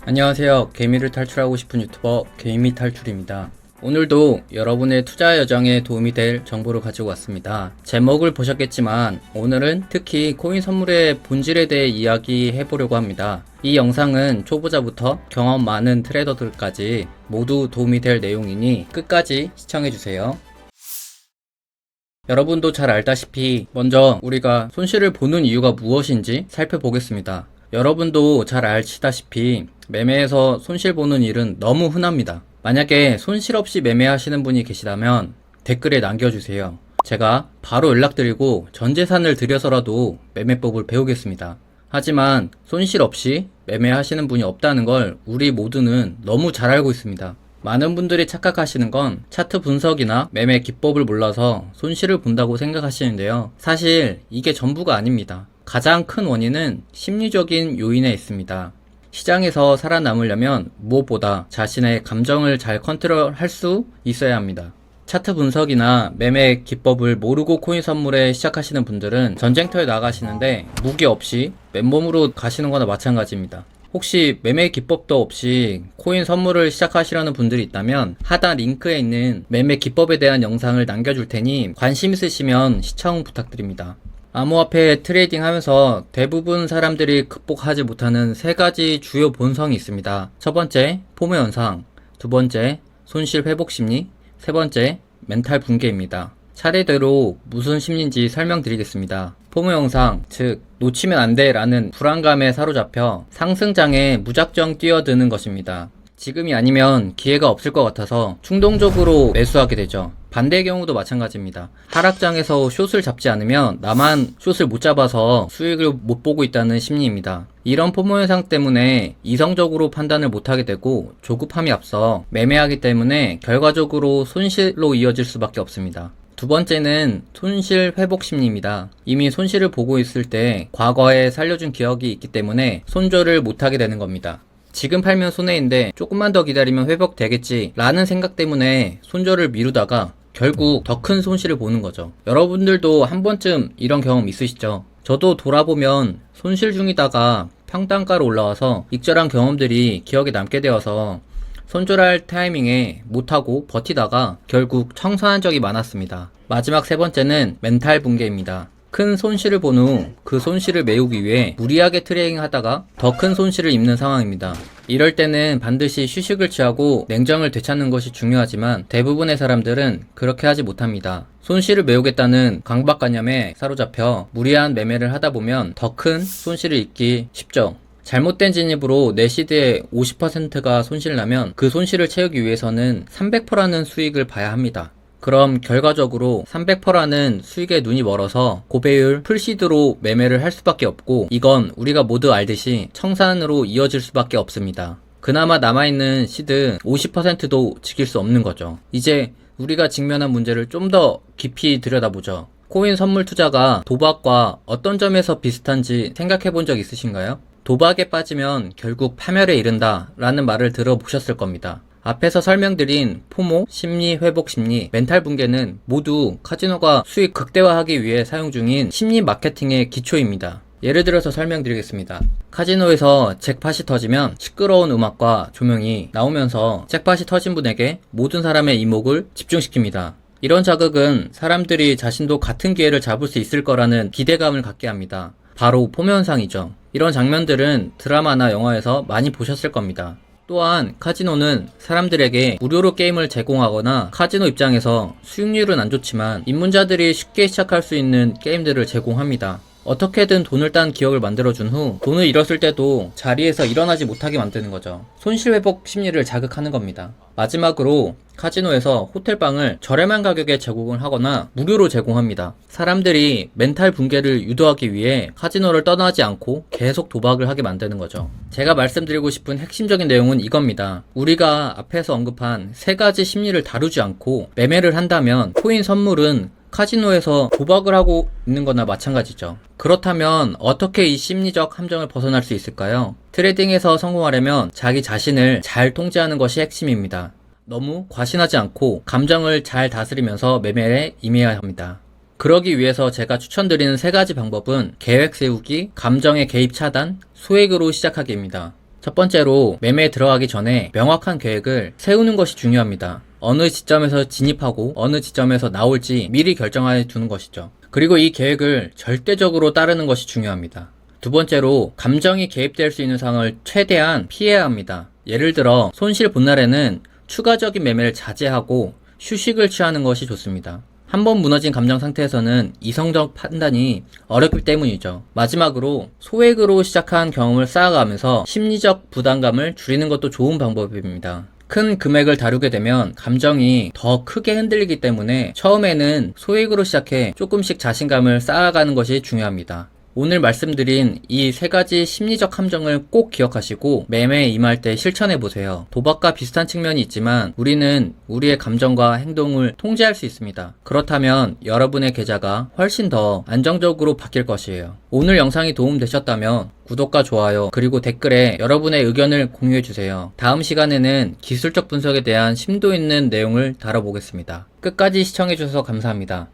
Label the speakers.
Speaker 1: 안녕하세요. 개미를 탈출하고 싶은 유튜버 개미 탈출입니다. 오늘도 여러분의 투자 여정에 도움이 될 정보를 가지고 왔습니다. 제목을 보셨겠지만 오늘은 특히 코인 선물의 본질에 대해 이야기해 보려고 합니다. 이 영상은 초보자부터 경험 많은 트레이더들까지 모두 도움이 될 내용이니 끝까지 시청해 주세요. 여러분도 잘 알다시피 먼저 우리가 손실을 보는 이유가 무엇인지 살펴보겠습니다. 여러분도 잘 아시다시피 매매에서 손실 보는 일은 너무 흔합니다. 만약에 손실 없이 매매하시는 분이 계시다면 댓글에 남겨주세요. 제가 바로 연락드리고 전 재산을 들여서라도 매매법을 배우겠습니다. 하지만 손실 없이 매매하시는 분이 없다는 걸 우리 모두는 너무 잘 알고 있습니다. 많은 분들이 착각하시는 건 차트 분석이나 매매 기법을 몰라서 손실을 본다고 생각하시는데요. 사실 이게 전부가 아닙니다. 가장 큰 원인은 심리적인 요인에 있습니다. 시장에서 살아남으려면 무엇보다 자신의 감정을 잘 컨트롤할 수 있어야 합니다. 차트 분석이나 매매 기법을 모르고 코인 선물에 시작하시는 분들은 전쟁터에 나가시는데 무기 없이 맨몸으로 가시는 거나 마찬가지입니다. 혹시 매매 기법도 없이 코인 선물을 시작하시려는 분들이 있다면 하단 링크에 있는 매매 기법에 대한 영상을 남겨줄 테니 관심 있으시면 시청 부탁드립니다. 암호화폐 트레이딩 하면서 대부분 사람들이 극복하지 못하는 세 가지 주요 본성이 있습니다. 첫 번째, 포모 현상, 두 번째, 손실 회복 심리, 세 번째, 멘탈 붕괴입니다. 차례대로 무슨 심리인지 설명드리겠습니다. 포모 현상, 즉 놓치면 안 돼 라는 불안감에 사로잡혀 상승장에 무작정 뛰어드는 것입니다. 지금이 아니면 기회가 없을 것 같아서 충동적으로 매수하게 되죠. 반대의 경우도 마찬가지입니다. 하락장에서 숏을 잡지 않으면 나만 숏을 못 잡아서 수익을 못 보고 있다는 심리입니다. 이런 포모 현상 때문에 이성적으로 판단을 못하게 되고 조급함이 앞서 매매하기 때문에 결과적으로 손실로 이어질 수밖에 없습니다. 두 번째는 손실 회복 심리입니다. 이미 손실을 보고 있을 때 과거에 살려준 기억이 있기 때문에 손절을 못하게 되는 겁니다. 지금 팔면 손해인데 조금만 더 기다리면 회복되겠지 라는 생각 때문에 손절을 미루다가 결국 더 큰 손실을 보는 거죠. 여러분들도 한 번쯤 이런 경험 있으시죠? 저도 돌아보면 손실 중이다가 평단가로 올라와서 익절한 경험들이 기억에 남게 되어서 손절할 타이밍에 못하고 버티다가 결국 청산한 적이 많았습니다. 마지막 세 번째는 멘탈 붕괴입니다. 큰 손실을 본 후 그 손실을 메우기 위해 무리하게 트레이딩 하다가 더 큰 손실을 입는 상황입니다. 이럴 때는 반드시 휴식을 취하고 냉정을 되찾는 것이 중요하지만 대부분의 사람들은 그렇게 하지 못합니다. 손실을 메우겠다는 강박관념에 사로잡혀 무리한 매매를 하다 보면 더 큰 손실을 입기 쉽죠. 잘못된 진입으로 내 시드의 50%가 손실나면 그 손실을 채우기 위해서는 300%라는 수익을 봐야 합니다. 그럼 결과적으로 300%라는 수익에 눈이 멀어서 고배율 풀시드로 매매를 할 수밖에 없고 이건 우리가 모두 알듯이 청산으로 이어질 수밖에 없습니다. 그나마 남아있는 시드 50%도 지킬 수 없는 거죠. 이제 우리가 직면한 문제를 좀 더 깊이 들여다보죠. 코인 선물 투자가 도박과 어떤 점에서 비슷한지 생각해 본 적 있으신가요? 도박에 빠지면 결국 파멸에 이른다 라는 말을 들어보셨을 겁니다. 앞에서 설명드린 포모, 심리 회복 심리, 멘탈 붕괴는 모두 카지노가 수익 극대화하기 위해 사용 중인 심리 마케팅의 기초입니다. 예를 들어서 설명드리겠습니다. 카지노에서 잭팟이 터지면 시끄러운 음악과 조명이 나오면서 잭팟이 터진 분에게 모든 사람의 이목을 집중시킵니다. 이런 자극은 사람들이 자신도 같은 기회를 잡을 수 있을 거라는 기대감을 갖게 합니다. 바로 포모 현상이죠. 이런 장면들은 드라마나 영화에서 많이 보셨을 겁니다. 또한 카지노는 사람들에게 무료로 게임을 제공하거나 카지노 입장에서 수익률은 안 좋지만 입문자들이 쉽게 시작할 수 있는 게임들을 제공합니다. 어떻게든 돈을 딴 기억을 만들어준 후 돈을 잃었을 때도 자리에서 일어나지 못하게 만드는 거죠. 손실회복 심리를 자극하는 겁니다. 마지막으로 카지노에서 호텔방을 저렴한 가격에 제공을 하거나 무료로 제공합니다. 사람들이 멘탈 붕괴를 유도하기 위해 카지노를 떠나지 않고 계속 도박을 하게 만드는 거죠. 제가 말씀드리고 싶은 핵심적인 내용은 이겁니다. 우리가 앞에서 언급한 세 가지 심리를 다루지 않고 매매를 한다면 코인 선물은 카지노에서 도박을 하고 있는 거나 마찬가지죠. 그렇다면 어떻게 이 심리적 함정을 벗어날 수 있을까요? 트레이딩에서 성공하려면 자기 자신을 잘 통제하는 것이 핵심입니다. 너무 과신하지 않고 감정을 잘 다스리면서 매매에 임해야 합니다. 그러기 위해서 제가 추천드리는 세 가지 방법은 계획 세우기, 감정의 개입 차단, 소액으로 시작하기입니다. 첫 번째로 매매에 들어가기 전에 명확한 계획을 세우는 것이 중요합니다. 어느 시점에서 진입하고 어느 시점에서 나올지 미리 결정해 두는 것이죠. 그리고 이 계획을 절대적으로 따르는 것이 중요합니다. 두 번째로 감정이 개입될 수 있는 상황을 최대한 피해야 합니다. 예를 들어 손실 본 날에는 추가적인 매매를 자제하고 휴식을 취하는 것이 좋습니다. 한번 무너진 감정 상태에서는 이성적 판단이 어렵기 때문이죠. 마지막으로 소액으로 시작한 경험을 쌓아가면서 심리적 부담감을 줄이는 것도 좋은 방법입니다. 큰 금액을 다루게 되면 감정이 더 크게 흔들리기 때문에 처음에는 소액으로 시작해 조금씩 자신감을 쌓아가는 것이 중요합니다. 오늘 말씀드린 이 세 가지 심리적 함정을 꼭 기억하시고 매매에 임할 때 실천해 보세요. 도박과 비슷한 측면이 있지만 우리는 우리의 감정과 행동을 통제할 수 있습니다. 그렇다면 여러분의 계좌가 훨씬 더 안정적으로 바뀔 것이에요. 오늘 영상이 도움되셨다면 구독과 좋아요 그리고 댓글에 여러분의 의견을 공유해 주세요. 다음 시간에는 기술적 분석에 대한 심도 있는 내용을 다뤄보겠습니다. 끝까지 시청해 주셔서 감사합니다.